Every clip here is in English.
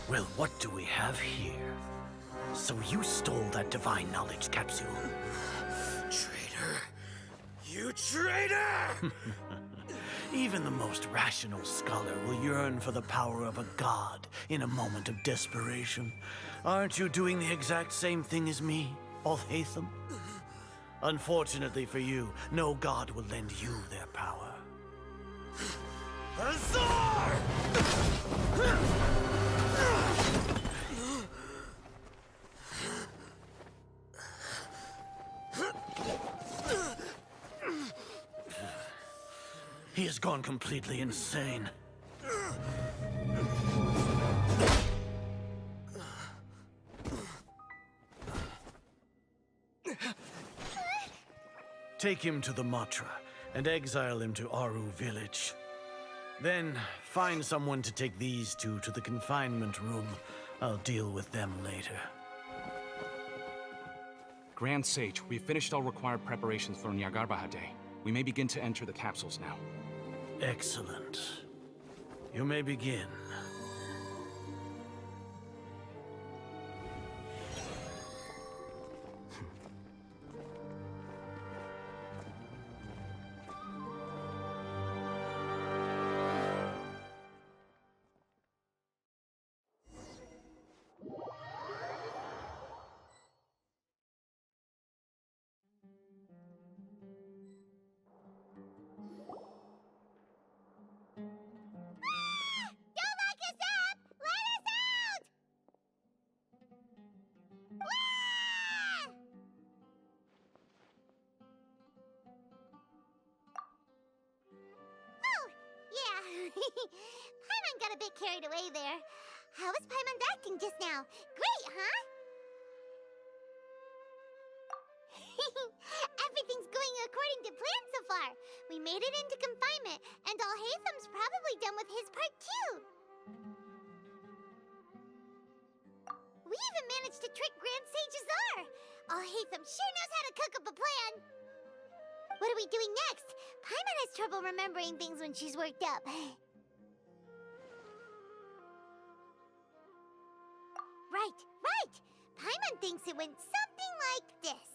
Well, what do we have here? So you stole that divine knowledge capsule. Traitor! You traitor! Even the most rational scholar will yearn for the power of a god in a moment of desperation. Aren't you doing the exact same thing as me, Alhaitham? Unfortunately for you, no god will lend you their power. Azar! He has gone completely insane. Take him to the Matra and exile him to Aru village. Then find someone to take these two to the confinement room. I'll deal with them later. Grand Sage, we've finished all required preparations for Nyagarbahate. We may begin to enter the capsules now. Excellent. You may begin. Paimon got a bit carried away there. How was Paimon acting just now? Great, huh? Everything's going according to plan so far. We made it into confinement, and Alhaitham's probably done with his part too. We even managed to trick Grand Sage Azar. Alhaitham sure knows how to cook up a plan. What are we doing next? Paimon has trouble remembering things when she's worked up. Right! Paimon thinks it went something like this.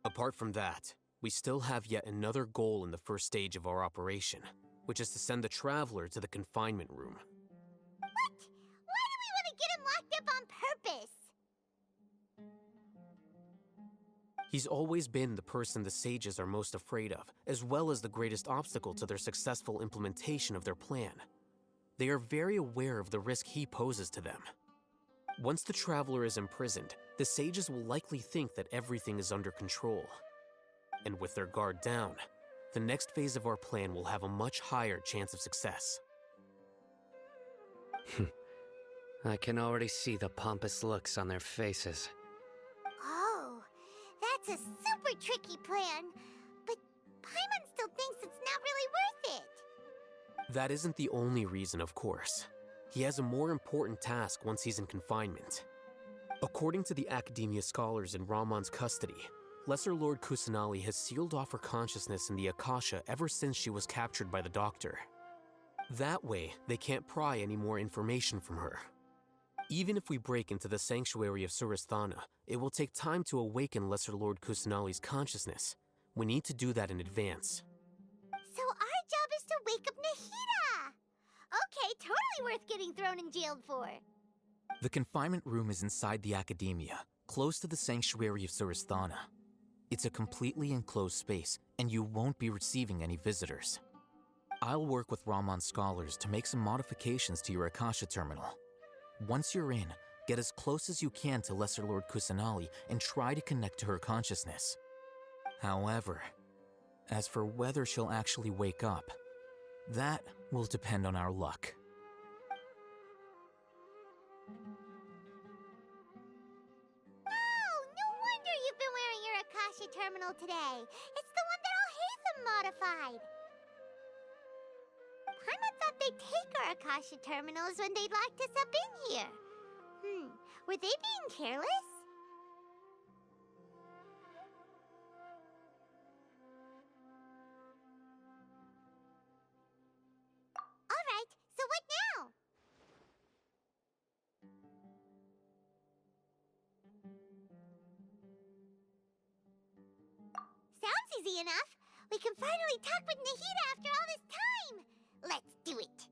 Apart from that, we still have yet another goal in the first stage of our operation, which is to send the Traveler to the confinement room. What? Why do we want to get him locked up on purpose? He's always been the person the sages are most afraid of, as well as the greatest obstacle to their successful implementation of their plan. They are very aware of the risk he poses to them. Once the Traveler is imprisoned, the sages will likely think that everything is under control. And with their guard down, the next phase of our plan will have a much higher chance of success. I can already see the pompous looks on their faces. Oh, that's a super tricky plan. But Paimon still thinks it's not really worth it. That isn't the only reason, of course. He has a more important task once he's in confinement. According to the Academia scholars in Ramon's custody, Lesser Lord Kusanali has sealed off her consciousness in the Akasha ever since she was captured by the Doctor. That way, they can't pry any more information from her. Even if we break into the sanctuary of Surasthana, it will take time to awaken Lesser Lord Kusanali's consciousness. We need to do that in advance. So our job is to wake up Nahida! Okay, totally worth getting thrown in jail for. The confinement room is inside the Academia, close to the sanctuary of Surasthana. It's a completely enclosed space, and you won't be receiving any visitors. I'll work with Ramon's scholars to make some modifications to your Akasha terminal. Once you're in, get as close as you can to Lesser Lord Kusanali and try to connect to her consciousness. However, as for whether she'll actually wake up, that will depend on our luck. Oh, no wonder you've been wearing your Akasha terminal today. It's the one that Alhaitham modified. Paimon thought they'd take our Akasha terminals when they locked us up in here. Were they being careless? enough. We can finally talk with Nahida after all this time. Let's do it.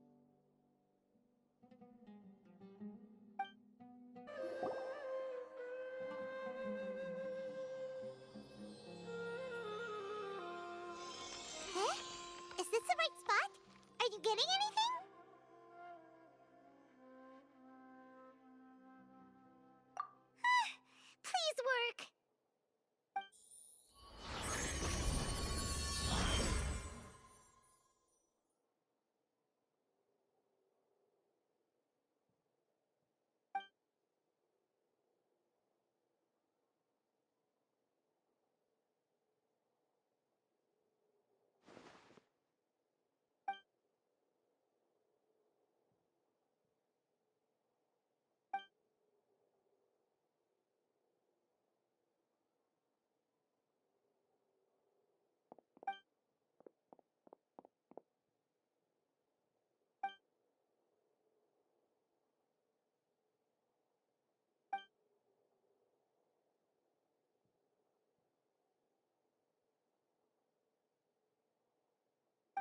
Huh? Is this the right spot? Are you getting anything? Please work.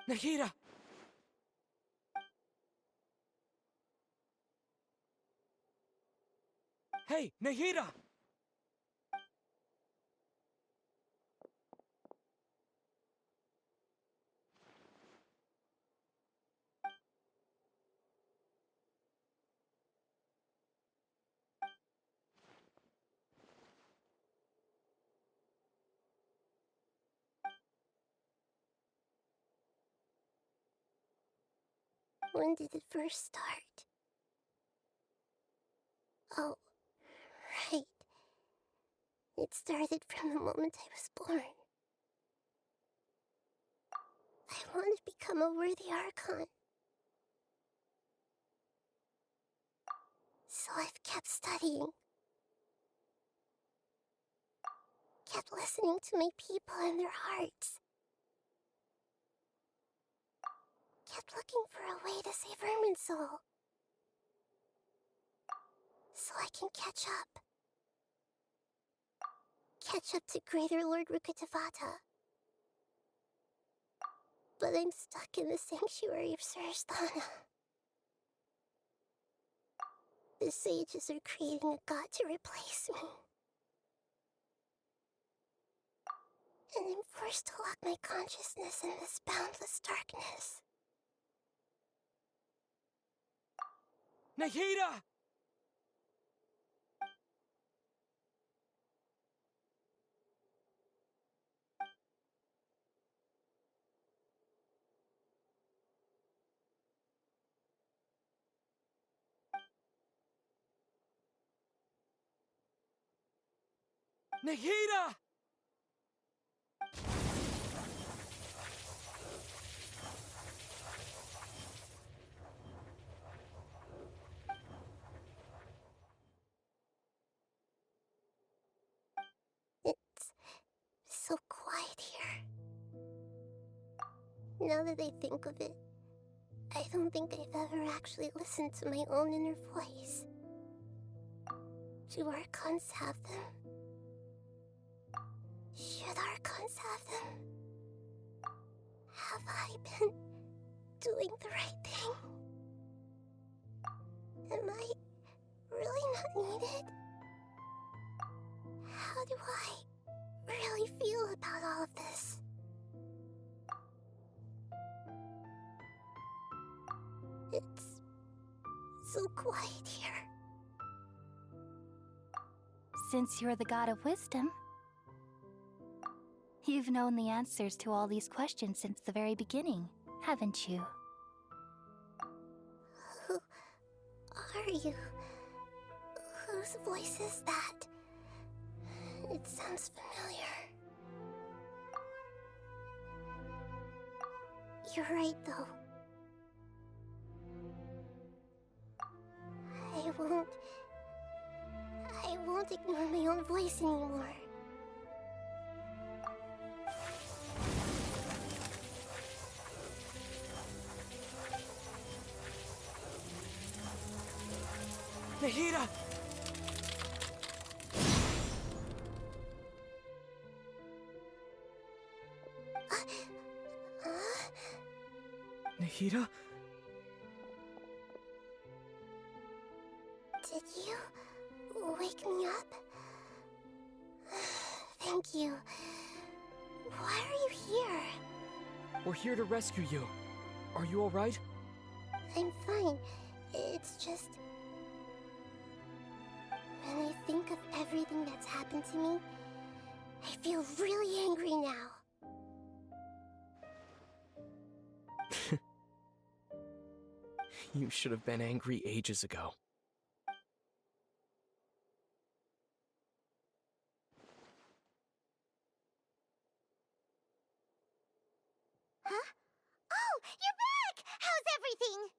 Nahida! Hey, Nahida! When did it first start? Oh, right. It started from the moment I was born. I want to become a worthy Archon. So I've kept studying. Kept listening to my people and their hearts. Kept looking for a way to save Irminsul. So I can catch up. Catch up to Greater Lord Rukkhadevata. But I'm stuck in the sanctuary of Surasthana. The sages are creating a god to replace me. And I'm forced to lock my consciousness in this boundless darkness. Nahida! Nahida! It's so quiet here. Now that I think of it, I don't think I've ever actually listened to my own inner voice. Do Archons have them? Should Archons have them? Have I been doing the right thing? Am I really not needed? How do I really feel about all of this? It's so quiet here. Since you're the god of wisdom, you've known the answers to all these questions since the very beginning, haven't you? Who are you? Whose voice is that? It sounds familiar. You're right, though. I won't ignore my own voice anymore. Nahida! Nahida? Did you wake me up? Thank you. Why are you here? We're here to rescue you. Are you alright? I'm fine. It's just... when I think of everything that's happened to me, I feel really angry now. You should have been angry ages ago. Huh? Oh, you're back! How's everything?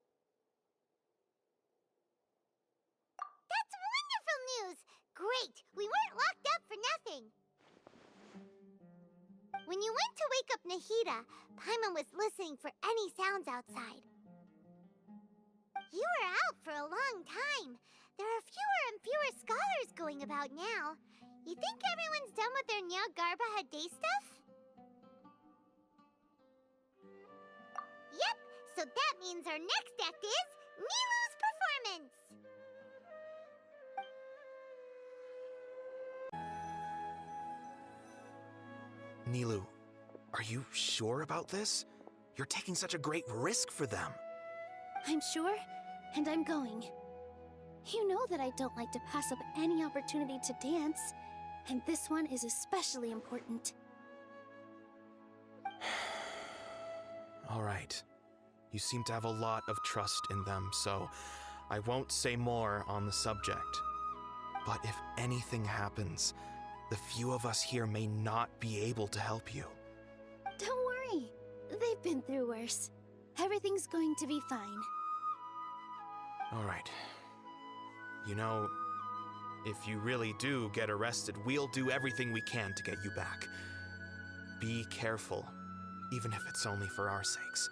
That's wonderful news! Great! We weren't locked up for nothing. When you went to wake up Nahida, Paimon was listening for any sounds outside. You were out for a long time. There are fewer and fewer scholars going about now. You think everyone's done with their Nyagarbahad Day stuff? Yep, so that means our next act is Nilu's performance! Nilu, are you sure about this? You're taking such a great risk for them. I'm sure, and I'm going. You know that I don't like to pass up any opportunity to dance, and this one is especially important. All right. You seem to have a lot of trust in them, so I won't say more on the subject. But if anything happens, the few of us here may not be able to help you. Don't worry. They've been through worse. Everything's going to be fine. All right. You know, if you really do get arrested, we'll do everything we can to get you back. Be careful, even if it's only for our sakes.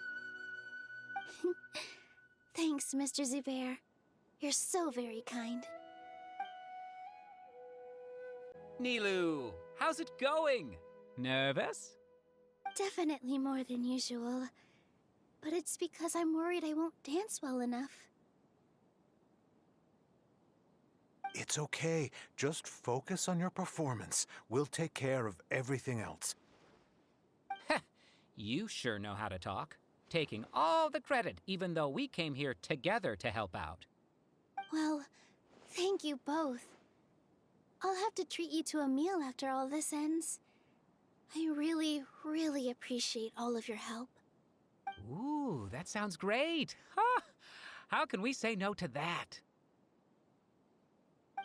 Thanks, Mr. Zubair. You're so very kind. Nilu, how's it going? Nervous? Definitely more than usual. But it's because I'm worried I won't dance well enough. It's okay. Just focus on your performance. We'll take care of everything else. You sure know how to talk. Taking all the credit, even though we came here together to help out. Well, thank you both. I'll have to treat you to a meal after all this ends. I really, really appreciate all of your help. Ooh, that sounds great. Ha! How can we say no to that?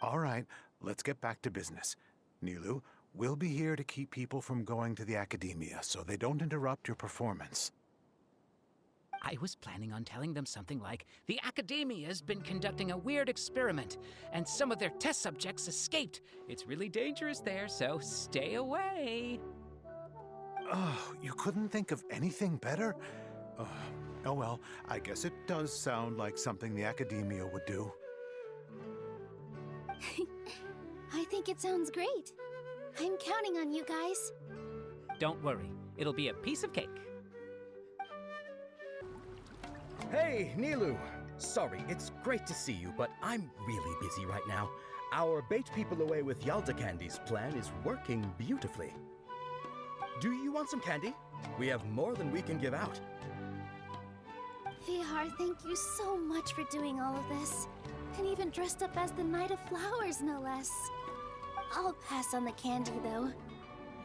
All right, let's get back to business. Nilu, we'll be here to keep people from going to the academia so they don't interrupt your performance. I was planning on telling them something like, the Academia's been conducting a weird experiment, and some of their test subjects escaped. It's really dangerous there, so stay away. Oh, you couldn't think of anything better? Oh well, I guess it does sound like something the academia would do. I think it sounds great. I'm counting on you guys. Don't worry, it'll be a piece of cake. Hey, Nilu! Sorry, it's great to see you, but I'm really busy right now. Our Bait People Away with Yalda Candies plan is working beautifully. Do you want some candy? We have more than we can give out. Vihar, thank you so much for doing all of this. And even dressed up as the Knight of Flowers, no less. I'll pass on the candy, though.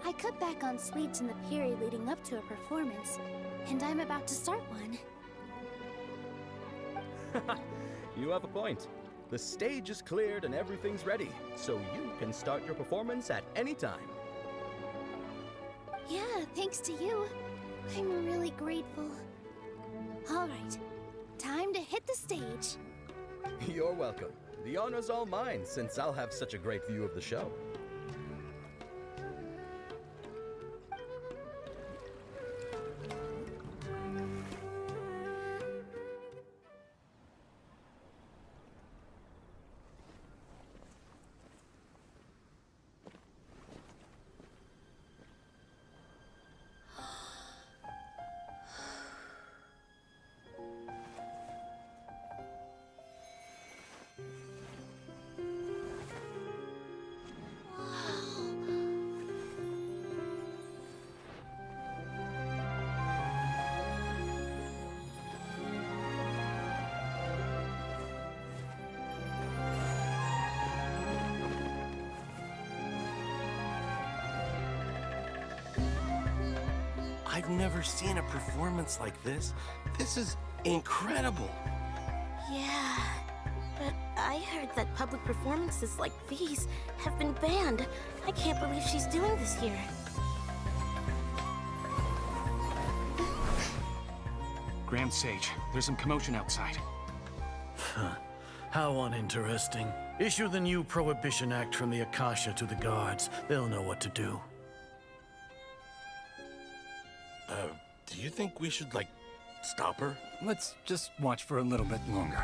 I cut back on sweets in the period leading up to a performance, and I'm about to start one. You have a point. The stage is cleared and everything's ready, so you can start your performance at any time. Yeah, thanks to you. I'm really grateful. All right, time to hit the stage. You're welcome. The honor's all mine, since I'll have such a great view of the show. I've never seen a performance like this. This is incredible. Yeah, but I heard that public performances like these have been banned. I can't believe she's doing this here. Grand Sage, there's some commotion outside. How uninteresting. Issue the new Prohibition Act from the Akasha to the guards. They'll know what to do. Do you think we should, stop her? Let's just watch for a little bit longer.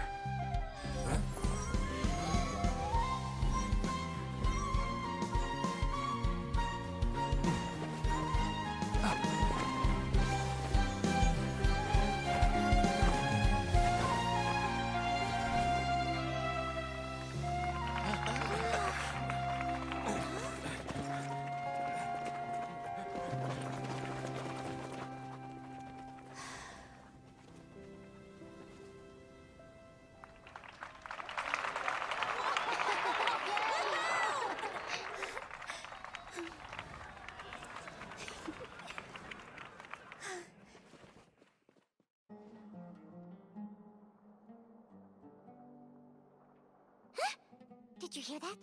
Did you hear that?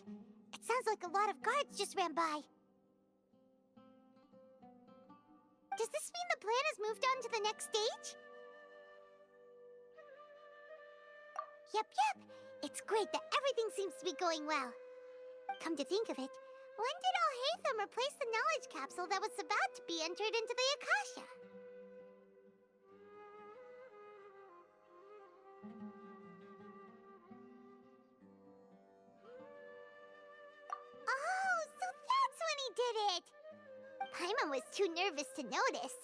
It sounds like a lot of guards just ran by. Does this mean the plan has moved on to the next stage? Yep. It's great that everything seems to be going well. Come to think of it, when did Alhaitham replace the knowledge capsule that was about to be entered into the Akasha? Oh, so that's when he did it! Paimon was too nervous to notice.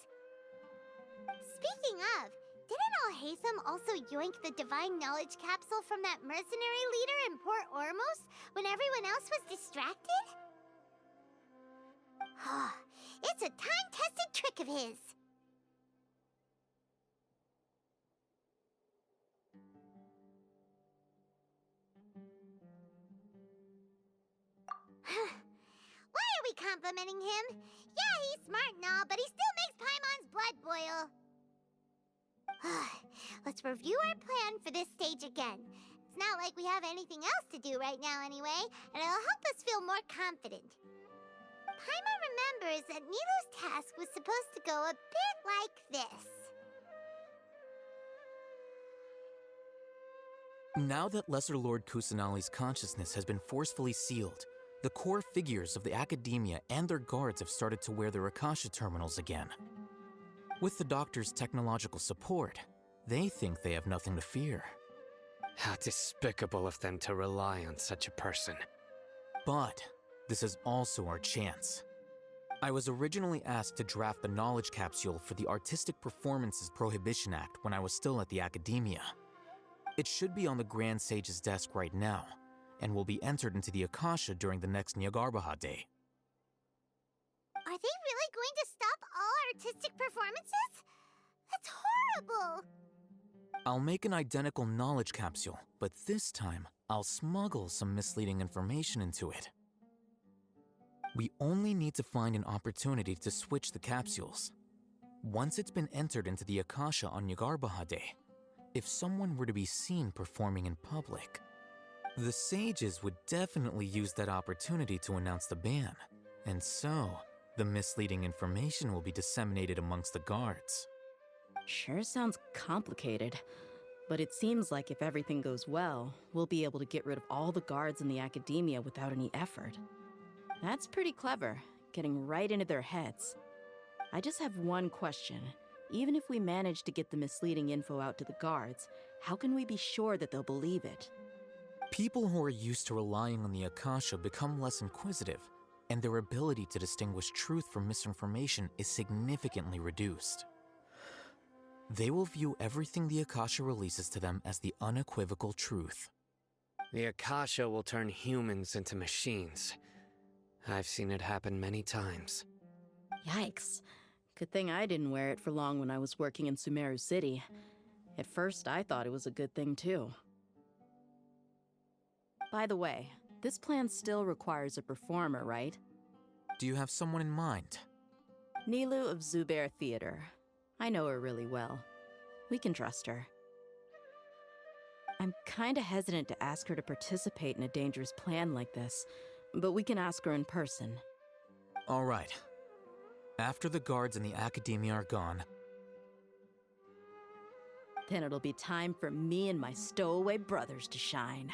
Speaking of, didn't Alhaitham also yoink the divine knowledge capsule from that mercenary leader in Port Ormos when everyone else was distracted? It's a time-tested trick of his. Why are we complimenting him? Yeah, he's smart and all, but he still makes Paimon's blood boil. Let's review our plan for this stage again. It's not like we have anything else to do right now anyway, and it'll help us feel more confident. Paimon remembers that Nilou's task was supposed to go a bit like this. Now that Lesser Lord Kusanali's consciousness has been forcefully sealed, the core figures of the Academia and their guards have started to wear their Akasha terminals again. With the Doctor's technological support, they think they have nothing to fear. How despicable of them to rely on such a person. But this is also our chance. I was originally asked to draft the knowledge capsule for the Artistic Performances Prohibition Act when I was still at the Academia. It should be on the Grand Sage's desk right now, and will be entered into the Akasha during the next Nyargarbaha Day. Are they really going to stop all artistic performances? That's horrible! I'll make an identical knowledge capsule, but this time, I'll smuggle some misleading information into it. We only need to find an opportunity to switch the capsules. Once it's been entered into the Akasha on Nyargarbaha Day, if someone were to be seen performing in public, the sages would definitely use that opportunity to announce the ban, and so the misleading information will be disseminated amongst the guards. Sure sounds complicated, but it seems like if everything goes well, we'll be able to get rid of all the guards in the Academia without any effort. That's pretty clever, getting right into their heads. I just have one question. Even if we manage to get the misleading info out to the guards, how can we be sure that they'll believe it? People who are used to relying on the Akasha become less inquisitive, and their ability to distinguish truth from misinformation is significantly reduced. They will view everything the Akasha releases to them as the unequivocal truth. The Akasha will turn humans into machines. I've seen it happen many times. Yikes. Good thing I didn't wear it for long when I was working in Sumeru City. At first, I thought it was a good thing too. By the way, this plan still requires a performer, right? Do you have someone in mind? Nilou of Zubair Theater. I know her really well. We can trust her. I'm kinda hesitant to ask her to participate in a dangerous plan like this, but we can ask her in person. All right. After the guards in the Academia are gone, Then it'll be time for me and my stowaway brothers to shine.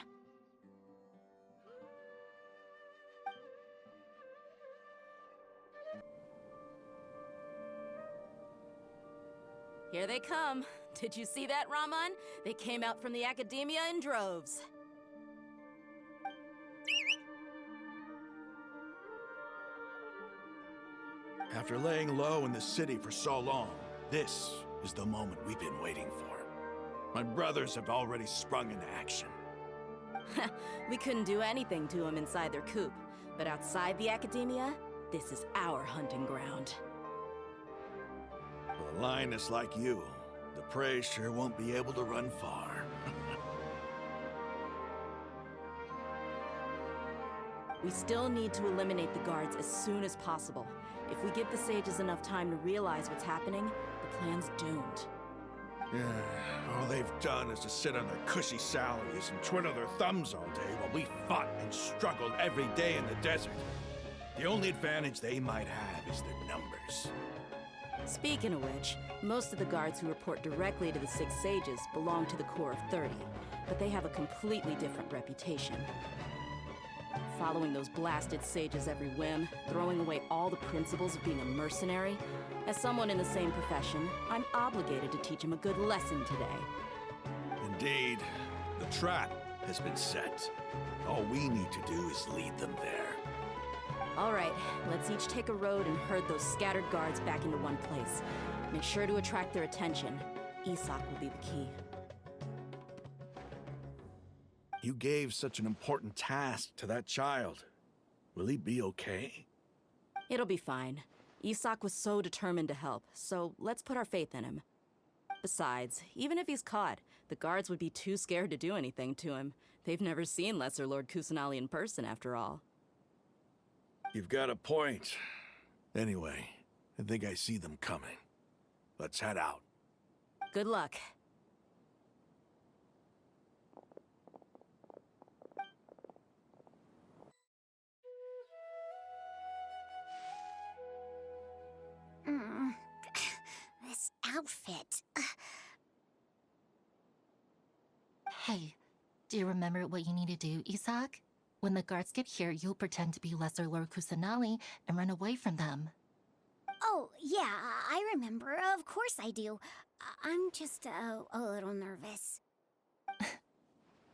Here they come. Did you see that, Raman? They came out from the Academia in droves. After laying low in the city for so long, this is the moment we've been waiting for. My brothers have already sprung into action. We couldn't do anything to them inside their coop, but outside the Academia, this is our hunting ground. With a lioness like you, the prey sure won't be able to run far. We still need to eliminate the guards as soon as possible. If we give the sages enough time to realize what's happening, the plan's doomed. All they've done is to sit on their cushy salaries and twiddle their thumbs all day while we fought and struggled every day in the desert. The only advantage they might have is their numbers. Speaking of which, most of the guards who report directly to the Six Sages belong to the Corps of 30, but they have a completely different reputation. Following those blasted sages every whim, throwing away all the principles of being a mercenary. As someone in the same profession, I'm obligated to teach him a good lesson today. Indeed, the trap has been set. All we need to do is lead them there. All right, let's each take a road and herd those scattered guards back into one place. Make sure to attract their attention. Isak will be the key. You gave such an important task to that child. Will he be okay? It'll be fine. Isak was so determined to help, so let's put our faith in him. Besides, even if he's caught, the guards would be too scared to do anything to him. They've never seen Lesser Lord Kusanali in person, after all. You've got a point. Anyway, I think I see them coming. Let's head out. Good luck. This outfit. Hey, do you remember what you need to do, Isak? When the guards get here, you'll pretend to be Lesser Lord Kusanali and run away from them. Oh, yeah, I remember. Of course I do. I'm just a little nervous.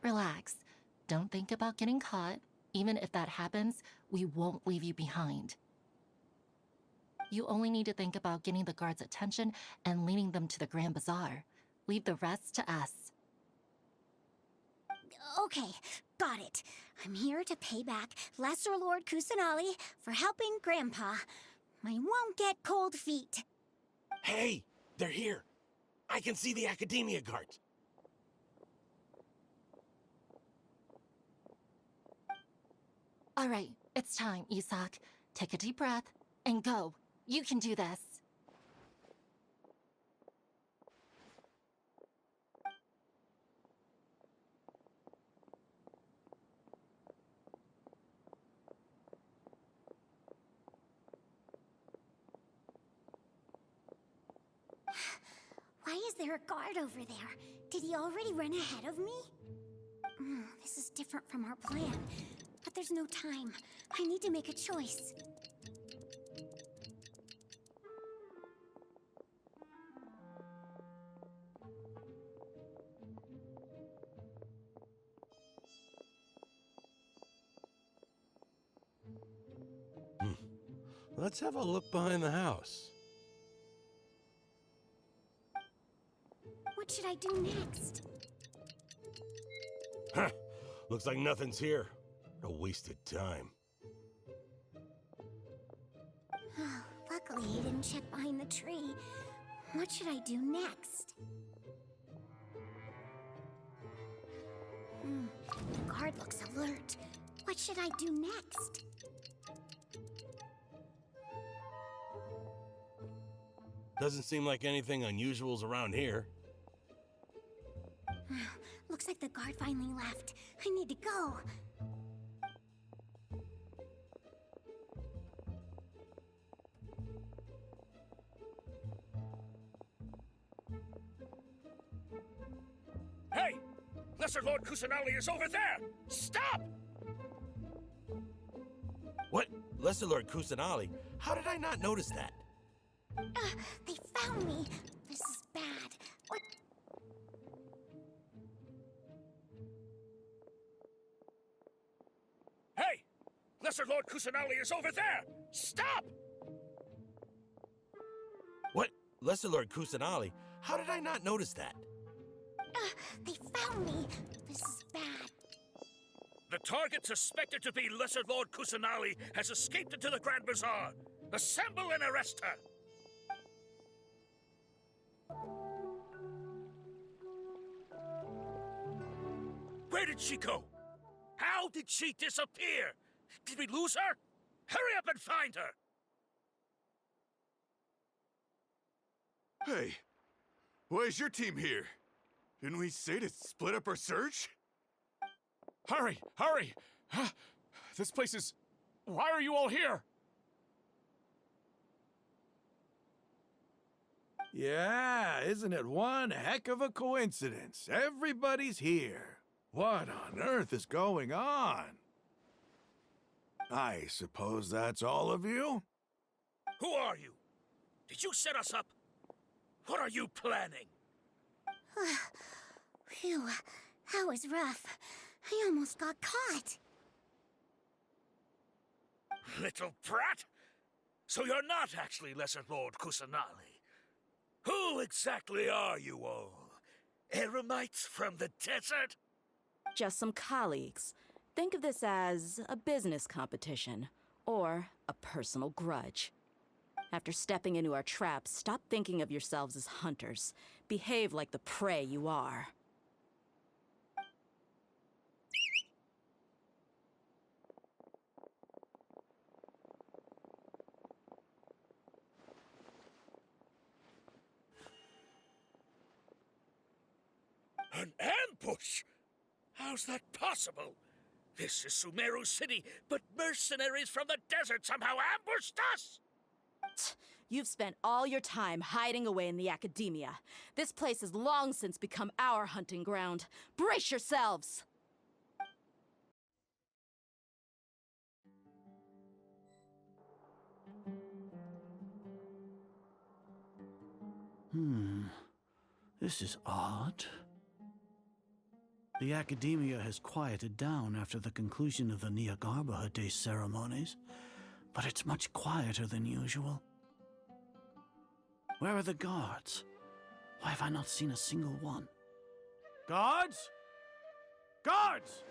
Relax. Don't think about getting caught. Even if that happens, we won't leave you behind. You only need to think about getting the guards' attention and leading them to the Grand Bazaar. Leave the rest to us. Okay, got it. I'm here to pay back Lesser Lord Kusanali for helping Grandpa. I won't get cold feet. Hey, they're here. I can see the Academia guards. All right, it's time, Isak. Take a deep breath and go. You can do this. Why is there a guard over there? Did he already run ahead of me? This is different from our plan. But there's no time. I need to make a choice. Let's have a look behind the house. What should I do next? Huh. Looks like nothing's here. A wasted time. Luckily, he didn't check behind the tree. What should I do next? The guard looks alert. What should I do next? Doesn't seem like anything unusual's around here. Looks like the guard finally left. I need to go. Hey! Lesser Lord Kusanali is over there! Stop! What? Lesser Lord Kusanali? How did I not notice that? They found me. This is bad. What? Hey! Lesser Lord Kusanali is over there! Stop! What? Lesser Lord Kusanali? How did I not notice that? They found me. This is bad. The target suspected to be Lesser Lord Kusanali has escaped into the Grand Bazaar. Assemble and arrest her! Where did she go? How did she disappear? Did we lose her? Hurry up and find her! Hey, why is your team here? Didn't we say to split up our search? Hurry! Hurry! This place is... Why are you all here? Yeah, isn't it one heck of a coincidence? Everybody's here. What on earth is going on? I suppose that's all of you? Who are you? Did you set us up? What are you planning? Phew, that was rough. I almost got caught. Little brat! So you're not actually Lesser Lord Kusanali. Who exactly are you all? Eremites from the desert? Just some colleagues. Think of this as a business competition, or a personal grudge. After stepping into our traps, stop thinking of yourselves as hunters. Behave like the prey you are. An ambush? How's that possible? This is Sumeru City, but mercenaries from the desert somehow ambushed us! You've spent all your time hiding away in the academia. This place has long since become our hunting ground. Brace yourselves! This is odd. The academia has quieted down after the conclusion of the Nyagarbha Day ceremonies, but it's much quieter than usual. Where are the guards? Why have I not seen a single one? Guards? Guards!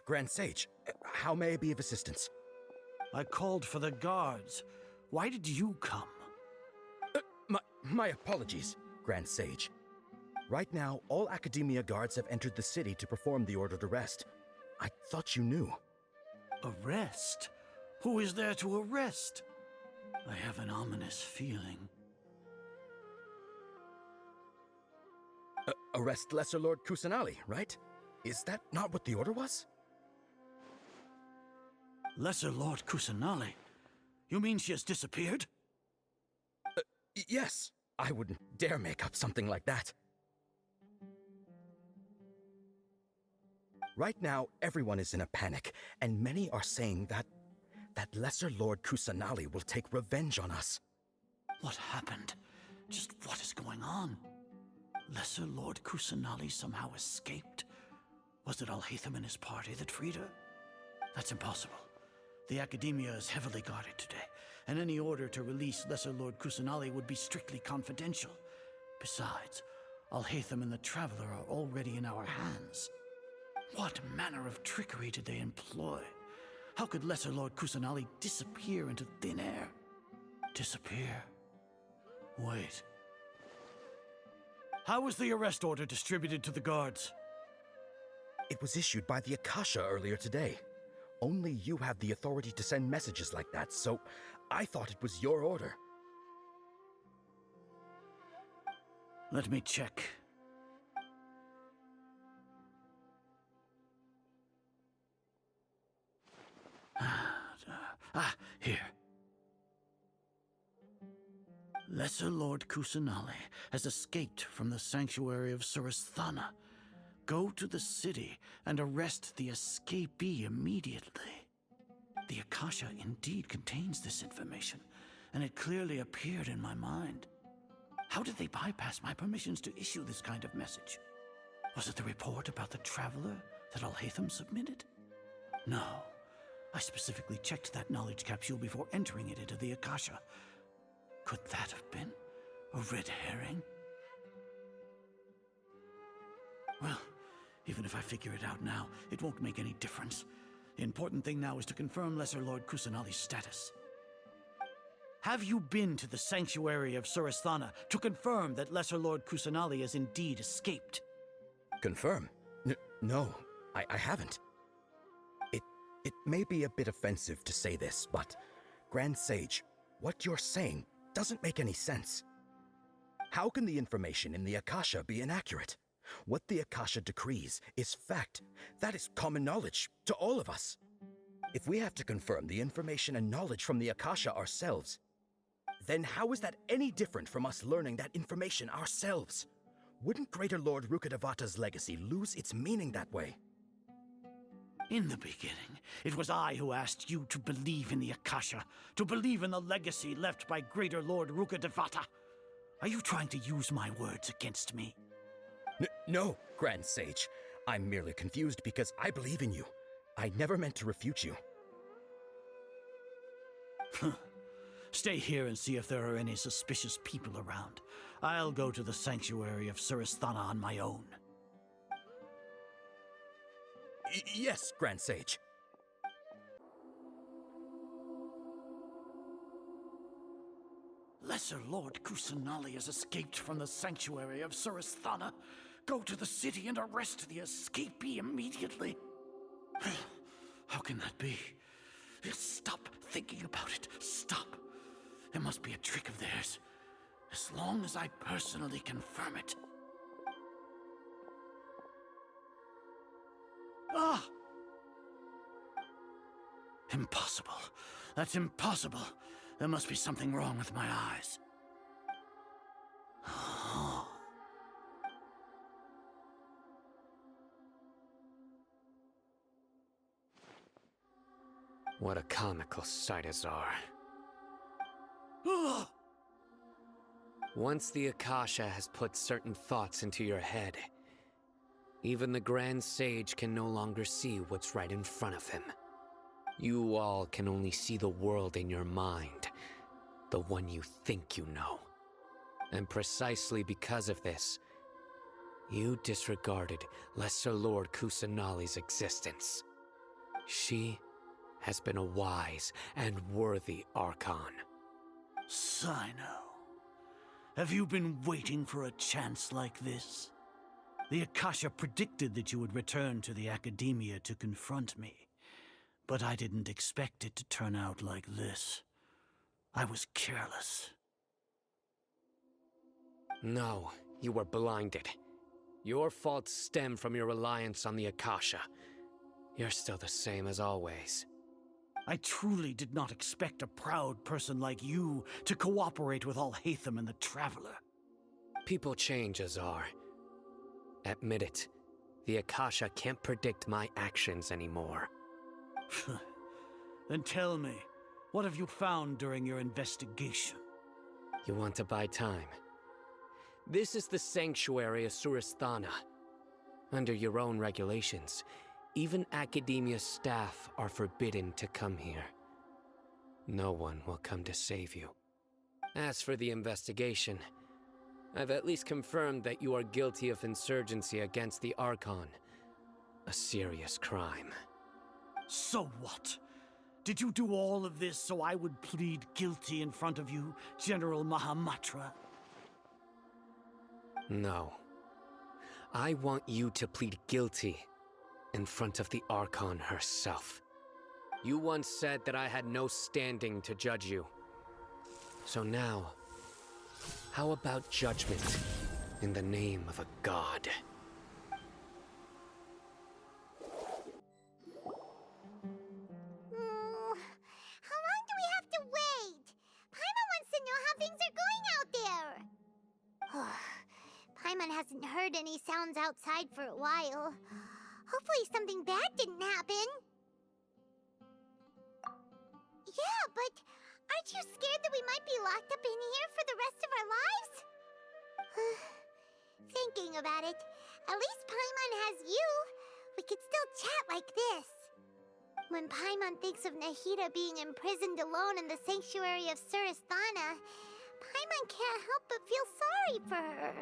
Grand Sage, how may I be of assistance? I called for the guards. Why did you come? My apologies, Grand Sage. Right now, all Academia guards have entered the city to perform the ordered arrest. I thought you knew. Arrest? Who is there to arrest? I have an ominous feeling. Arrest Lesser Lord Kusanali, right? Is that not what the order was? Lesser Lord Kusanali? You mean she has disappeared? Yes. I wouldn't dare make up something like that. Right now, everyone is in a panic, and many are saying that Lesser Lord Kusanali will take revenge on us. What happened? Just what is going on? Lesser Lord Kusanali somehow escaped? Was it Alhaitham and his party that freed her? That's impossible. The Academia is heavily guarded today, and any order to release Lesser Lord Kusanali would be strictly confidential. Besides, Alhaitham and the Traveler are already in our hands. What manner of trickery did they employ? How could Lesser Lord Kusanali disappear into thin air? Disappear? Wait. How was the arrest order distributed to the guards? It was issued by the Akasha earlier today. Only you have the authority to send messages like that, so I thought it was your order. Let me check. Here. Lesser Lord Kusanali has escaped from the sanctuary of Surasthana. Go to the city and arrest the escapee immediately. The Akasha indeed contains this information, and it clearly appeared in my mind. How did they bypass my permissions to issue this kind of message? Was it the report about the traveler that Alhaitham submitted? No. I specifically checked that knowledge capsule before entering it into the Akasha. Could that have been a red herring? Well, even if I figure it out now, it won't make any difference. The important thing now is to confirm Lesser Lord Kusanali's status. Have you been to the sanctuary of Surasthana to confirm that Lesser Lord Kusanali has indeed escaped? Confirm? No, I haven't. It may be a bit offensive to say this, but Grand Sage, what you're saying doesn't make any sense. How can the information in the Akasha be inaccurate? What the Akasha decrees is fact. That is common knowledge to all of us. If we have to confirm the information and knowledge from the Akasha ourselves, then how is that any different from us learning that information ourselves? Wouldn't Greater Lord Rukkhadevata's legacy lose its meaning that way? In the beginning, it was I who asked you to believe in the Akasha, to believe in the legacy left by Greater Lord Rukkhadevata. Are you trying to use my words against me? No, Grand Sage. I'm merely confused because I believe in you. I never meant to refute you. Stay here and see if there are any suspicious people around. I'll go to the sanctuary of Surasthana on my own. Yes, Grand Sage. Lesser Lord Kusanali has escaped from the sanctuary of Surasthana. Go to the city and arrest the escapee immediately. How can that be? Stop thinking about it. Stop. It must be a trick of theirs. As long as I personally confirm it. Ah! Impossible. That's impossible. There must be something wrong with my eyes. What a comical sight, Azar. Once the Akasha has put certain thoughts into your head, even the Grand Sage can no longer see what's right in front of him. You all can only see the world in your mind, the one you think you know. And precisely because of this, you disregarded Lesser Lord Kusanali's existence. She has been a wise and worthy Archon. Sino, have you been waiting for a chance like this? The Akasha predicted that you would return to the Academia to confront me, but I didn't expect it to turn out like this. I was careless. No, you were blinded. Your faults stem from your reliance on the Akasha. You're still the same as always. I truly did not expect a proud person like you to cooperate with Alhaitham and the Traveler. People change, Azar. Admit it. The Akasha can't predict my actions anymore. Then tell me, what have you found during your investigation? You want to buy time? This is the sanctuary of Surasthana. Under your own regulations, even Academia staff are forbidden to come here. No one will come to save you. As for the investigation, I've at least confirmed that you are guilty of insurgency against the Archon. A serious crime. So what? Did you do all of this so I would plead guilty in front of you, General Mahamatra? No. I want you to plead guilty in front of the Archon herself. You once said that I had no standing to judge you. So now, how about judgment in the name of a god? How long do we have to wait? Paimon wants to know how things are going out there. Paimon hasn't heard any sounds outside for a while. Hopefully something bad didn't happen. Yeah, but aren't you scared that we might be locked up in here for the rest of our lives? Thinking about it, at least Paimon has you. We could still chat like this. When Paimon thinks of Nahida being imprisoned alone in the sanctuary of Surasthana, Paimon can't help but feel sorry for her.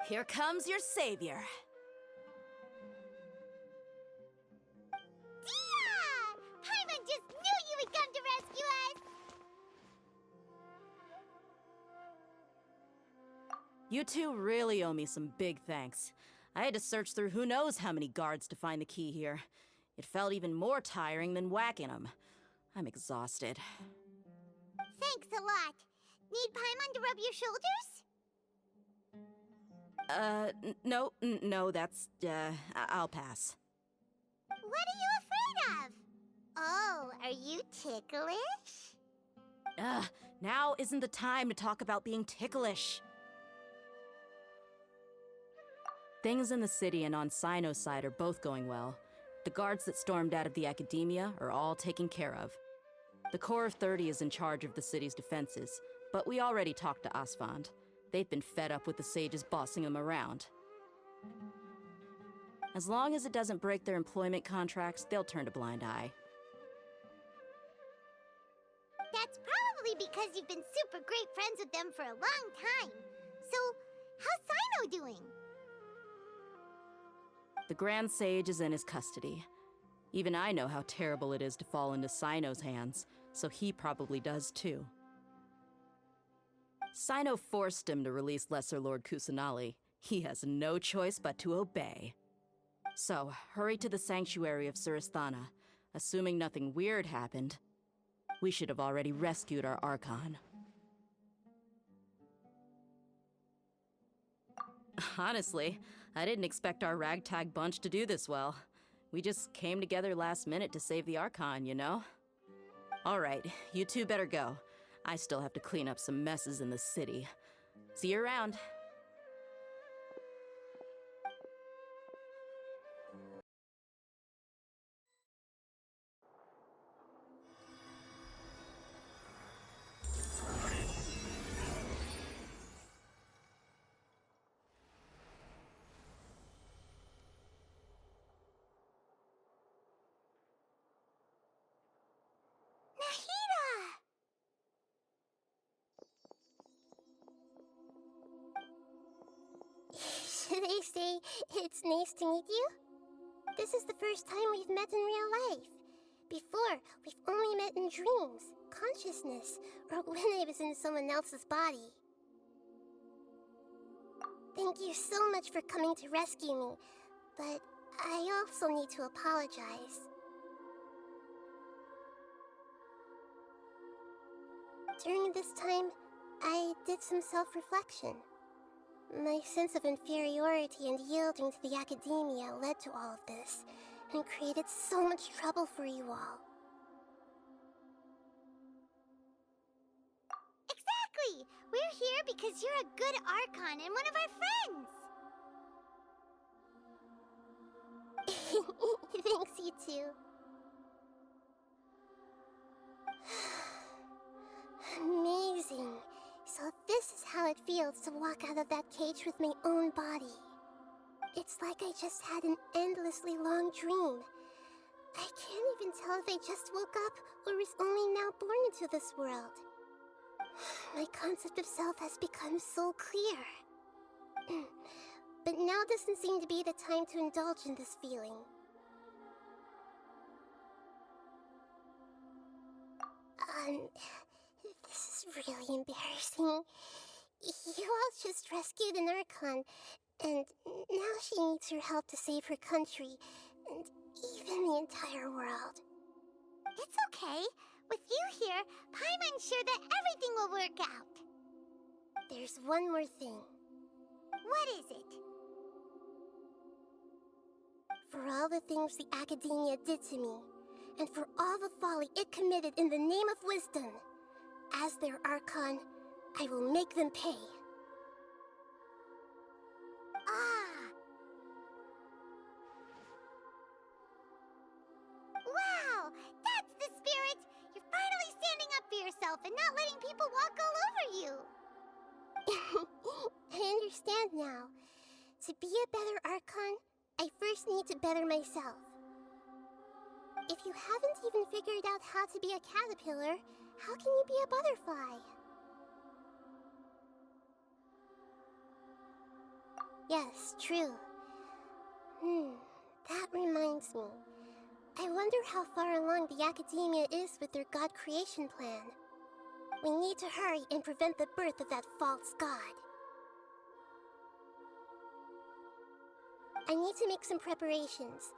Here comes your savior. Dia! Paimon just knew you would come to rescue us! You two really owe me some big thanks. I had to search through who knows how many guards to find the key here. It felt even more tiring than whacking them. I'm exhausted. Thanks a lot. Need Paimon to rub your shoulders? No, that's, I'll pass. What are you afraid of? Oh, are you ticklish? Now isn't the time to talk about being ticklish. Things in the city and on Sino's side are both going well. The guards that stormed out of the academia are all taken care of. The Corps of 30 is in charge of the city's defenses, but we already talked to Asfand. They've been fed up with the sages bossing them around. As long as it doesn't break their employment contracts, they'll turn a blind eye. That's probably because you've been super great friends with them for a long time. So, how's Sino doing? The Grand Sage is in his custody. Even I know how terrible it is to fall into Sino's hands, so he probably does too. Sino forced him to release Lesser Lord Kusanali. He has no choice but to obey. So, hurry to the sanctuary of Surasthana. Assuming nothing weird happened, we should have already rescued our Archon. Honestly, I didn't expect our ragtag bunch to do this well. We just came together last minute to save the Archon, you know? Alright, you two better go. I still have to clean up some messes in the city. See you around. Should I say it's nice to meet you? This is the first time we've met in real life. Before, we've only met in dreams, consciousness, or when I was in someone else's body. Thank you so much for coming to rescue me, but I also need to apologize. During this time, I did some self-reflection. My sense of inferiority and yielding to the academia led to all of this, and created so much trouble for you all. Exactly! We're here because you're a good Archon and one of our friends! Thanks, you two. Amazing. So this is how it feels to walk out of that cage with my own body. It's like I just had an endlessly long dream. I can't even tell if I just woke up or was only now born into this world. My concept of self has become so clear. But now doesn't seem to be the time to indulge in this feeling. This is really embarrassing. You all just rescued an Archon, and now she needs your help to save her country, and even the entire world. It's okay. With you here, Paimon's sure that everything will work out. There's one more thing. What is it? For all the things the Academia did to me, and for all the folly it committed in the name of wisdom, as their Archon, I will make them pay. Wow! That's the spirit! You're finally standing up for yourself and not letting people walk all over you! I understand now. To be a better Archon, I first need to better myself. If you haven't even figured out how to be a caterpillar, how can you be a butterfly? Yes, true. That reminds me. I wonder how far along the Academia is with their god creation plan. We need to hurry and prevent the birth of that false god. I need to make some preparations.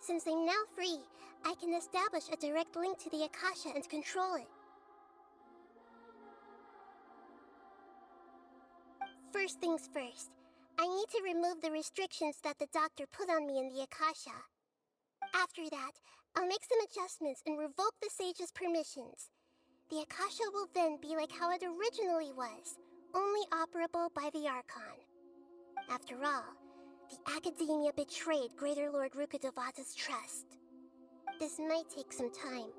Since I'm now free, I can establish a direct link to the Akasha and control it. First things first, I need to remove the restrictions that the doctor put on me in the Akasha. After that, I'll make some adjustments and revoke the sage's permissions. The Akasha will then be like how it originally was, only operable by the Archon. After all, the Academia betrayed Greater Lord Rukkhadevata's trust. This might take some time.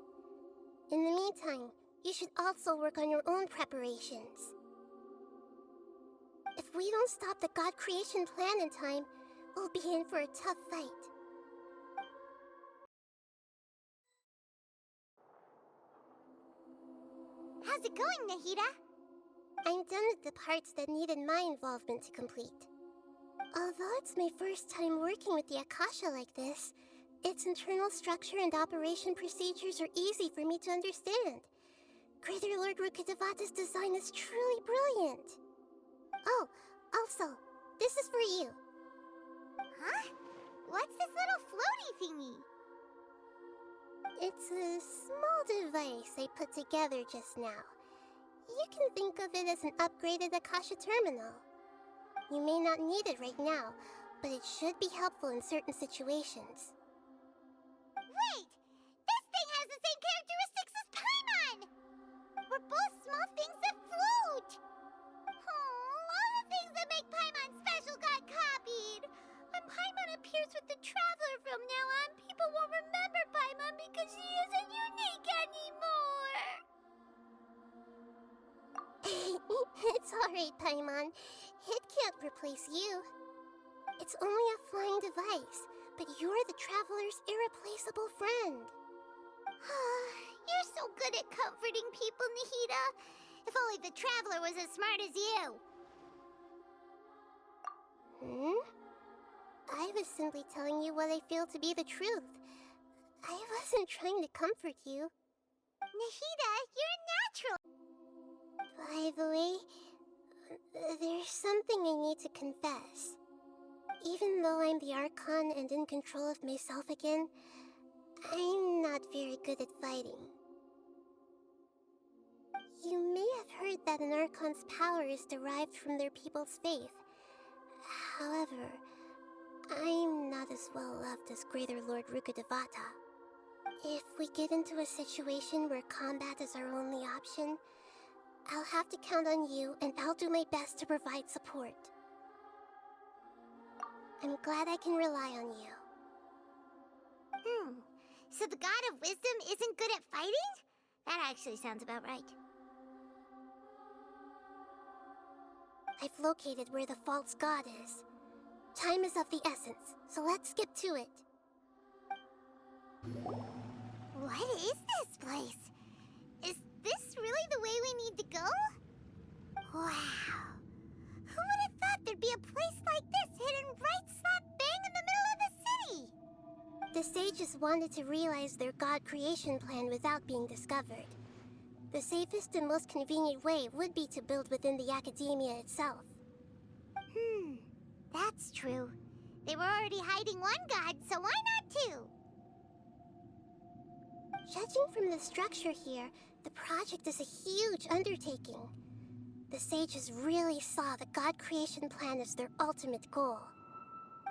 In the meantime, you should also work on your own preparations. If we don't stop the god creation plan in time, we'll be in for a tough fight. How's it going, Nahida? I'm done with the parts that needed my involvement to complete. Although it's my first time working with the Akasha like this, its internal structure and operation procedures are easy for me to understand. Greater Lord Rukkhadevata's design is truly brilliant. Oh, also, this is for you. Huh? What's this little floaty thingy? It's a small device I put together just now. You can think of it as an upgraded Akasha terminal. You may not need it right now, but it should be helpful in certain situations. Wait! This thing has the same characteristics as Paimon! We're both small things that float! All the things that make Paimon special got copied! When Paimon appears with the Traveler from now on, people won't remember Paimon because she isn't unique anymore! It's alright, Paimon. It can't replace you. It's only a flying device, but you're the Traveler's irreplaceable friend. You're so good at comforting people, Nahida. If only the Traveler was as smart as you. I was simply telling you what I feel to be the truth. I wasn't trying to comfort you. Nahida, you're a natural. By the way, there's something I need to confess. Even though I'm the Archon and in control of myself again, I'm not very good at fighting. You may have heard that an Archon's power is derived from their people's faith. However, I'm not as well loved as Greater Lord Rukkhadevata. If we get into a situation where combat is our only option, I'll have to count on you, and I'll do my best to provide support. I'm glad I can rely on you. So the God of Wisdom isn't good at fighting? That actually sounds about right. I've located where the false god is. Time is of the essence, so let's get to it. What is this place? Is this really the way we need to go? Wow. Who would have thought there'd be a place like this hidden right slap bang in the middle of the city? The sages wanted to realize their god creation plan without being discovered. The safest and most convenient way would be to build within the academia itself. That's true. They were already hiding one god, so why not two? Judging from the structure here, the project is a huge undertaking. The sages really saw the god creation plan as their ultimate goal.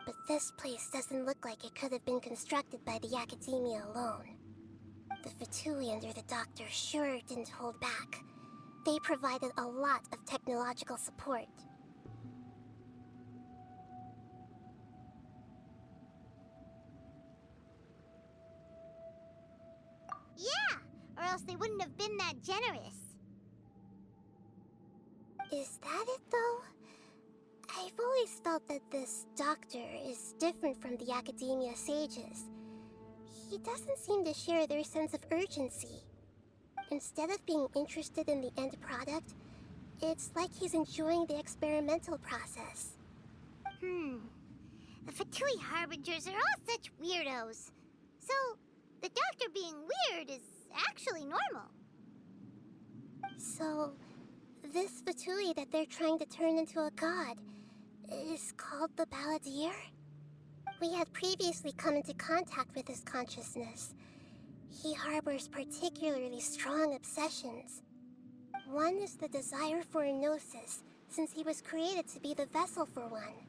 But this place doesn't look like it could have been constructed by the academia alone. The Fatui under the Doctor sure didn't hold back. They provided a lot of technological support. Yeah, or else they wouldn't have been that generous. Is that it, though? I've always felt that this Doctor is different from the Academia sages. He doesn't seem to share their sense of urgency. Instead of being interested in the end product, it's like he's enjoying the experimental process. The Fatui Harbingers are all such weirdos. So, the Doctor being weird is actually normal. So, this Fatui that they're trying to turn into a god is called the Balladeer? We had previously come into contact with his consciousness. He harbors particularly strong obsessions. One is the desire for a gnosis, since he was created to be the vessel for one.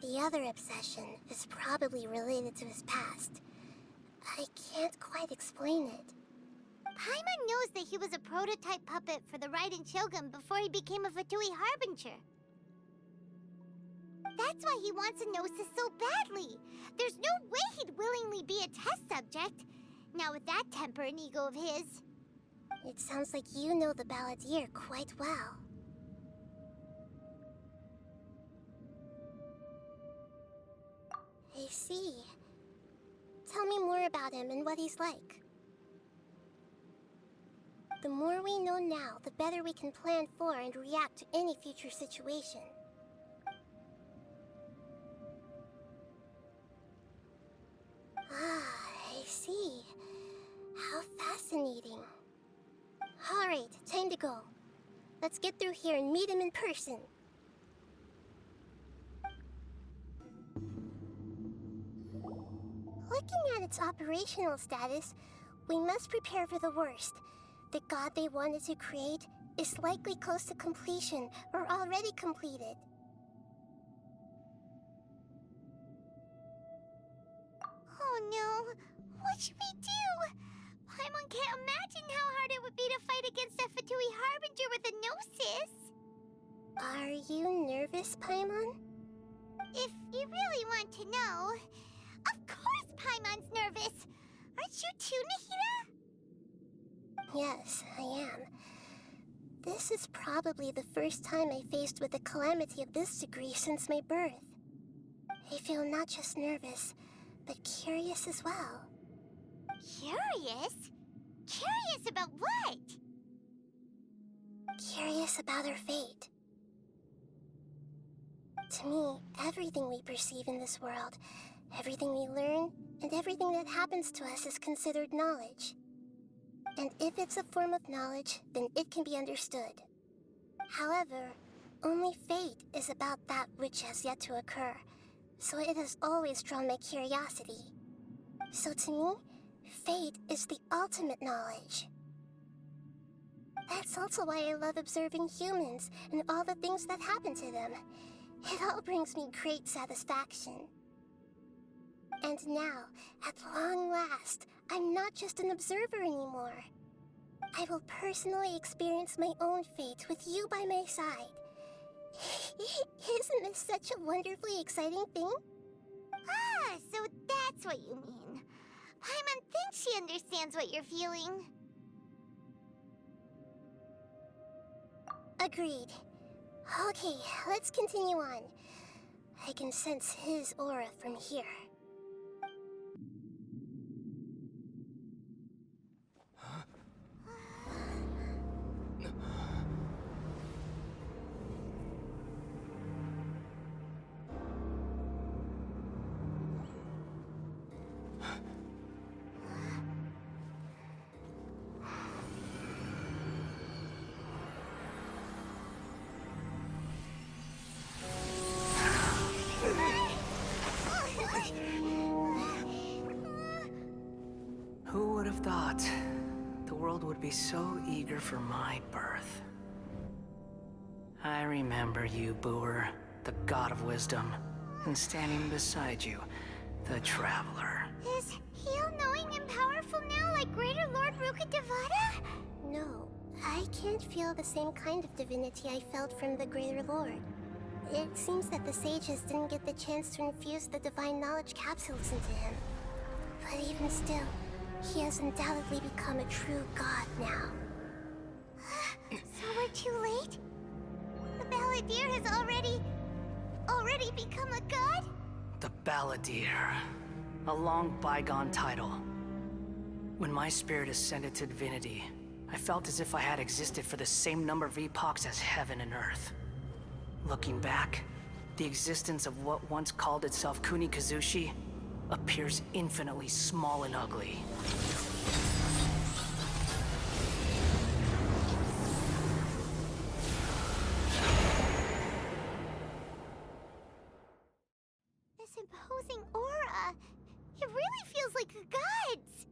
The other obsession is probably related to his past. I can't quite explain it. Paimon knows that he was a prototype puppet for the Raiden Shogun before he became a Fatui Harbinger. That's why he wants a gnosis so badly. There's no way he'd willingly be a test subject. Now with that temper and ego of his. It sounds like you know the Balladeer quite well. I see. Tell me more about him and what he's like. The more we know now, the better we can plan for and react to any future situation. I see. How fascinating. Alright, time to go. Let's get through here and meet him in person. Looking at its operational status, we must prepare for the worst. The god they wanted to create is likely close to completion or already completed. Oh no, what should we do? Paimon can't imagine how hard it would be to fight against a Fatui Harbinger with a gnosis. Are you nervous, Paimon? If you really want to know, of course Paimon's nervous. Aren't you too, Nahida? Yes, I am. This is probably the first time I faced with a calamity of this degree since my birth. I feel not just nervous, but curious as well. Curious? Curious about what? Curious about our fate. To me, everything we perceive in this world, everything we learn, and everything that happens to us is considered knowledge. And if it's a form of knowledge, then it can be understood. However, only fate is about that which has yet to occur, so it has always drawn my curiosity. So to me, fate is the ultimate knowledge. That's also why I love observing humans and all the things that happen to them. It all brings me great satisfaction. And now, at long last, I'm not just an observer anymore. I will personally experience my own fate with you by my side. Isn't this such a wonderfully exciting thing? Ah, so that's what you mean. Paimon thinks she understands what you're feeling. Agreed. Okay, let's continue on. I can sense his aura from here. Who would have thought the world would be so eager for my birth? I remember you, Booer, the god of wisdom, and standing beside you, the traveler. Is he all-knowing and powerful now, like Greater Lord Rukkhadevata? No, I can't feel the same kind of divinity I felt from the Greater Lord. It seems that the sages didn't get the chance to infuse the divine knowledge capsules into him. But even still, he has undoubtedly become a true god now. So we're too late? The Balladeer has already become a god? The Balladeer. A long bygone title. When my spirit ascended to divinity, I felt as if I had existed for the same number of epochs as heaven and earth. Looking back, the existence of what once called itself Kunikazushi appears infinitely small and ugly. This imposing aura, it really feels like the gods!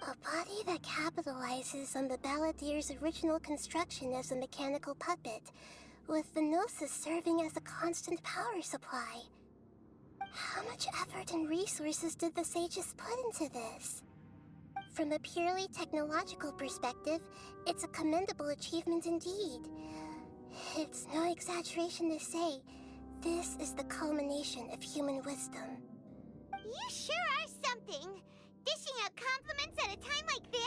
A body that capitalizes on the Balladeer's original construction as a mechanical puppet, with the Gnosis serving as a constant power supply. How much effort and resources did the sages put into this? From a purely technological perspective, it's a commendable achievement indeed. It's no exaggeration to say, this is the culmination of human wisdom. You sure are something! Dishing out compliments at a time like this?